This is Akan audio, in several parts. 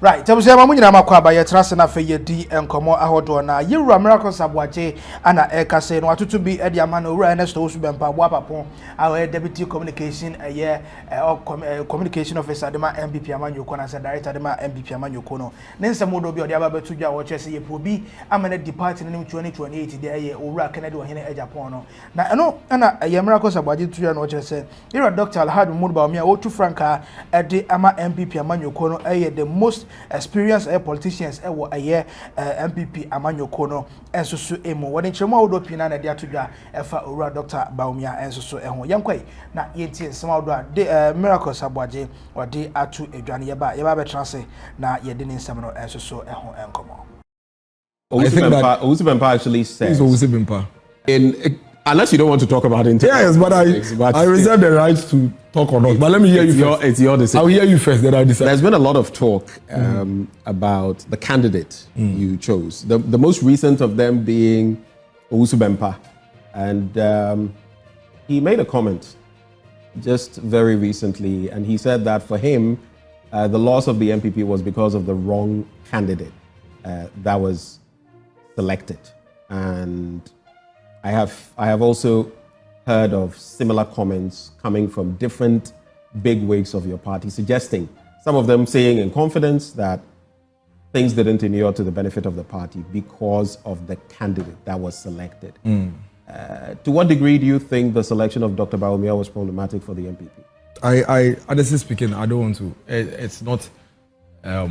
Right, I was saying, I'm going to buy a trust and a fay D and come out hodona. You were miracles of Wache and a Eka what to be Eddie Amano, Ernest Osubempa, Wapapon, our deputy communication, a year communication officer, the MBP Amanu Kona, as a director, the MBP Amanu Kono. Then some would be the other to Jawa Chessy, it will be I'm a departing in 2028, the year or Canada or Agyapong. Now, I know, and a miracles of Waji to what you said. Here are Dr. Alhad Bawumia, or to Franca, at the Ama MBP Amanu Kono, the most experienced politicians a year MPP Amanyo Kono and so emo when in Chemo do pina na dia tudwa efa owura Dr. Bawumia and so ehon yankoi na yenti nsema do de miracles abwaje ode atu edwane yeba be transe na yede ni nsem no and so ehon enkomo. I think that Owusibempa actually says in unless you don't want to talk about it. Yes, but I reserve the right to talk or not. But let me hear you first. It's your decision. I'll hear you first, then I'll decide. There's been a lot of talk about the candidate you chose. The most recent of them being Owusibempa. And he made a comment just very recently, and he said that for him, the loss of the MPP was because of the wrong candidate that was selected. And I have also heard of similar comments coming from different big wigs of your party, suggesting, some of them saying in confidence that things didn't inure to the benefit of the party because of the candidate that was selected. To what degree do you think the selection of Dr. Bawumia was problematic for the MPP? I honestly speaking, I don't want to. It's not a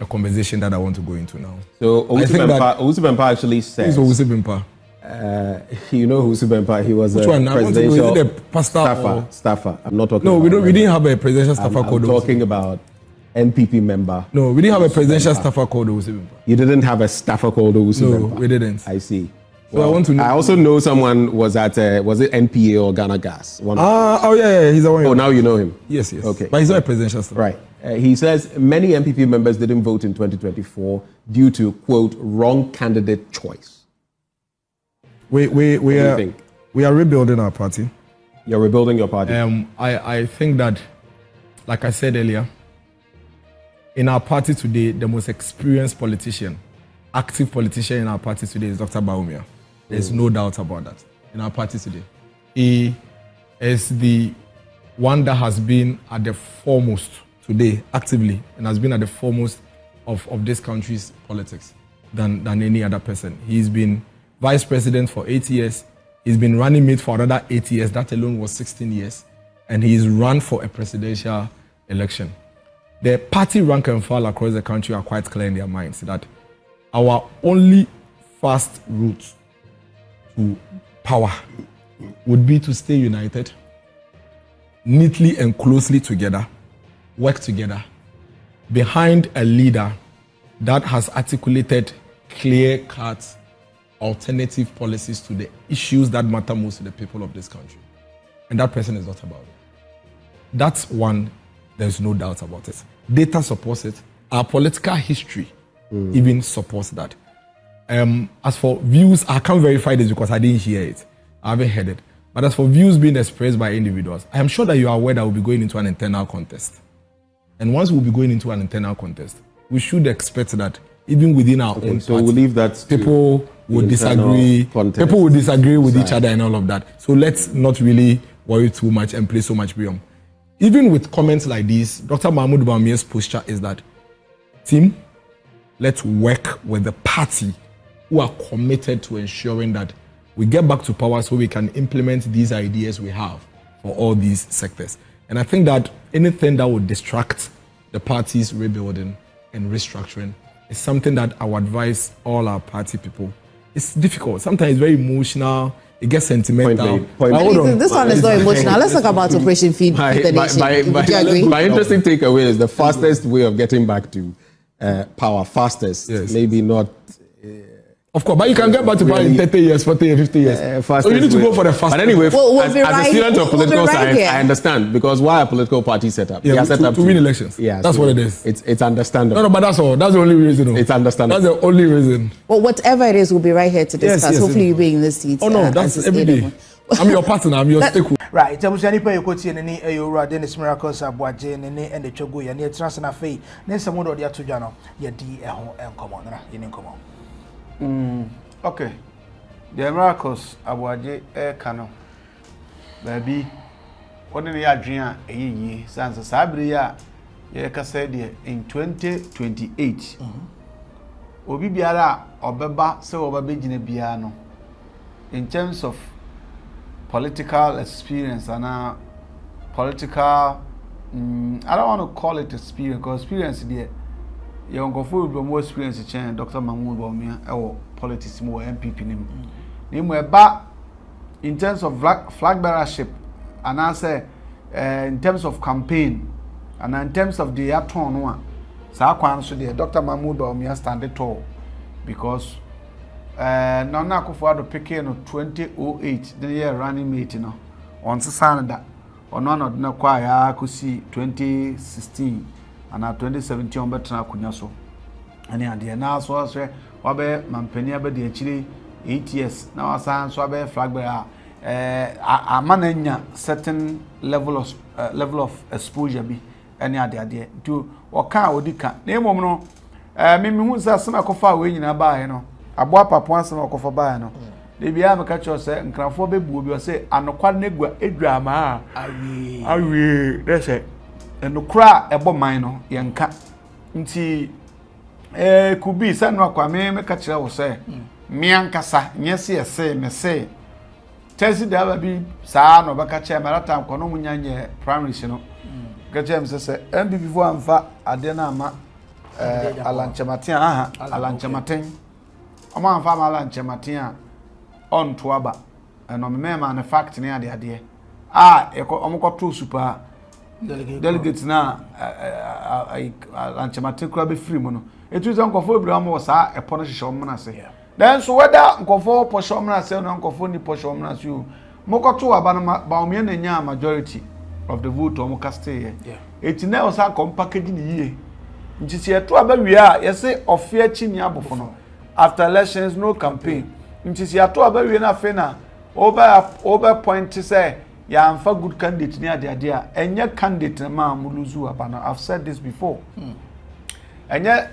conversation that I want to go into now. So Owusibempa actually says... Who's Owusibempa? You know Owusibempa, he was a presidential staffer. I'm not talking about... No, we didn't have a presidential staffer called I'm talking about NPP member. No, we didn't have a presidential staffer called Owusibempa. You didn't have a staffer called Owusibempa? No, we didn't. I see. So I want to know. I also know someone was at, was it NPA or Ghana Gas? Yeah, he's the one. Oh, now you know him? Yes. Okay. But he's not a presidential staffer. Right. He says many MPP members didn't vote in 2024 due to, quote, wrong candidate choice. We are rebuilding our party. You're rebuilding your party? I think that, like I said earlier, in our party today, the most experienced politician, active politician in our party today is Dr. Bawumia. There's no doubt about that in our party today. He is the one that has been at the foremost today, actively, and has been at the foremost of this country's politics than any other person. He's been vice president for 8 years. He's been running mate for another 8 years. That alone was 16 years. And he's run for a presidential election. The party rank and file across the country are quite clear in their minds that our only fast route to power would be to stay united, neatly and closely together, work together, behind a leader that has articulated clear-cut alternative policies to the issues that matter most to the people of this country. And that person is Dr. Bawumia. That's one, there's no doubt about it. Data supports it. Our political history even supports that. As for views, I can't verify this because I didn't hear it. I haven't heard it. But as for views being expressed by individuals, I am sure that you are aware that we'll be going into an internal contest. And once we'll be going into an internal contest, we should expect that even within our own so party, we'll leave that people would disagree. People would disagree with each other and all of that. So let's not really worry too much and play so much beyond. Even with comments like these, Dr. Bawumia's posture is that, team, let's work with the party who are committed to ensuring that we get back to power so we can implement these ideas we have for all these sectors. And I think that anything that would distract the party's rebuilding and restructuring is something that I would advise all our party people. It's difficult. Sometimes it's very emotional. It gets sentimental. This one is not emotional. Let's talk about Operation Feed the Nation. My interesting takeaway is the fastest way of getting back to power. Fastest, yes. Maybe not Of course, but you can get back to power in 30 years, 40 years, 50 years. So you need to go for the fast. But anyway, as a student of political science, I understand because why a political party set up? Yeah, to win elections. Yeah, that's what it is. It's understandable. No, but that's all. That's the only reason. It's understandable. That's the only reason. Well, whatever it is, we'll be right here to discuss. Yes, Hopefully, you'll be in this seat. Oh no, that's every day. I'm your partner. I'm your stakeholder. Right. Tabusi nipa yekoti ene eyura Dennis Miracles Abuaje ene ende chogo ya ne trans na fei. Ne samodo de atodwa no ye di eho enkomo na ye ne enkomo. Okay. The Miracles Abuaje kano. Baby one ne adwen a eyiyi sansa sabri ya ye kasa de in 2028. Obi biara obeba se obaba gina bia no in terms of political experience and political I don't want to call it experience because experience there you go for more experience change Dr. Mahmoud Bawumia or politics more MPP nim eba in terms of flag bearership and I say in terms of campaign and in terms of the aton one sa kwan so there Dr. Mahmoud Bawumia stand tall because Nana Akufo-Addo picking no 2008 the year running mate no on Sanada or none of the choir could see 2016 and 2017 on better kunya so and the now so as wabe mampenia be the actually 8 years now asan so wabe flag bearer a mananya certain level of exposure be any ade to waka odika na emom no me hu sa sema kofa we nyina ba no aboa papo asema kofa ba no de bia me ka cho se nkrafo bebuo bi o se anokwa negua edwa ma awie de se enokra ebo man no yenka nti kubi se no akwa me ka kire wo se me ankasa nyese ese me se tesi da ba bi saa no ba ka kire marata nko no munyanye primary no ka kire me se MPP fo amfa ade na ama alanchematen alanchematen Oma amfa ma alanchematen a on to aba no me ma na fact ne ade omko to super delegates na alanchematen kura be free mu no etu se nkofo ebra mo sa epo no hihye omna se then so whether nkofo posho omna se no nkofo ni posho omna se o moko to aba na Bawumia na nya majority of the vote omka stay eti na o sa kom package ni yie ntisi eto aba wi a yese ofia chi ni abofo no after elections no campaign ntisi ato aba wi na fe na over point say ya amfa good candidate ni ade a enye candidate ma muluzu aba na I've said this before enye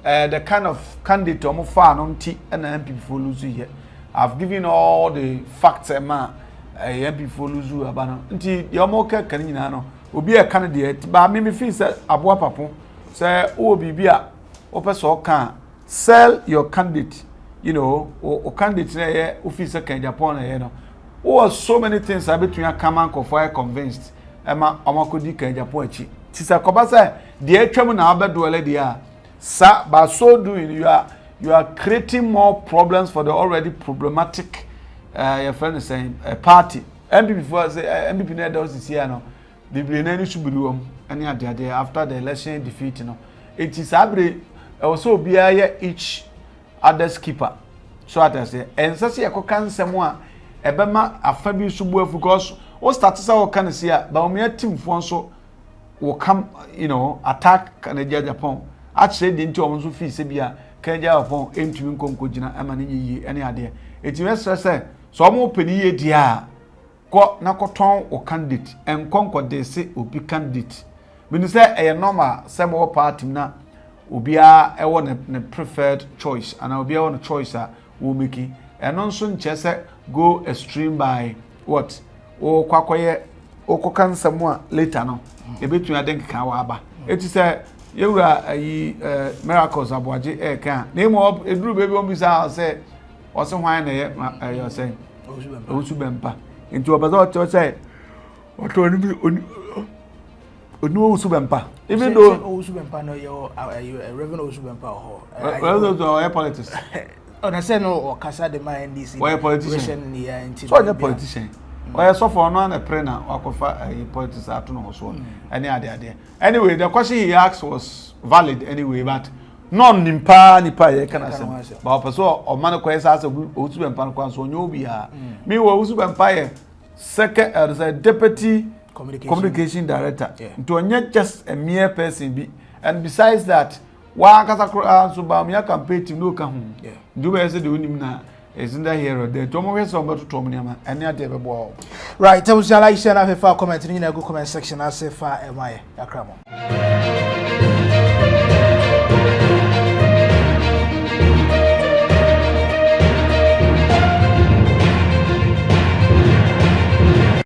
the kind of candidate omo fa no nti na MPP for lose here I've given all the facts ma MPP for lose aba no nti ye omo ka kan nyina no obi e candidate ba me feel say aboa papo say o bibia o person can sell your candidate you know o candidate na ye office ka Agyapong na ye no o so many things between come and for convinced ema omakodi ka Agyapong achi ti say ko ba say de atwam na abedo ele dia sa by so doing you are creating more problems for the already problematic your friend is saying party MPP for say MPP na do this here no bibli na ni subiriwom ani ade after the election defeat no it is abre also biya each other's keeper so at say ensase yakoka nsem a ebema afa bi subu afu because o start say o kan see a Bawumia team fo nso will come you know attack Agyapong actually the nti omo so fi se bia kan Agyapong entumi nkonko gina ama ne yiyi ene ade etime stress so omo pani ye dia ko na koton o candidate enkonko de se obi candidate binu say e normal some o party na obia e won ne preferred choice and obia won choice a wo make eno nso nche say go extreme by what o kwakoye o kokansam a later no e betu aden kan wa aba eti say yewura ayi Miracles Abuaje kan na emo eduru bebi o bisa say o se hwan na ye say osu bempa nti obaza o say o to ni onu osu bempa even though osu bempa no yo revenue osu bempa ho well politics on I say no or kasa de my NDC why politician ni ya nti so the politician why so for no na pre na wakofa politics atu no so any ade anyway the question he asked was valid anyway but non nipa ye kana sem ba opeso o man ko esa Owusu Bempa no kwanso onyo obi ha me wo Owusu Bempa ye second deputy communication director to onye just a mere person be and besides that wa kasa so Bawumia campaign team no ka hu do be say de onim na isn't that hero there to mo so mbeto to mo niam ene ade be bo right tell us like share na fa comment ni na go comment section as fa e mai yakramo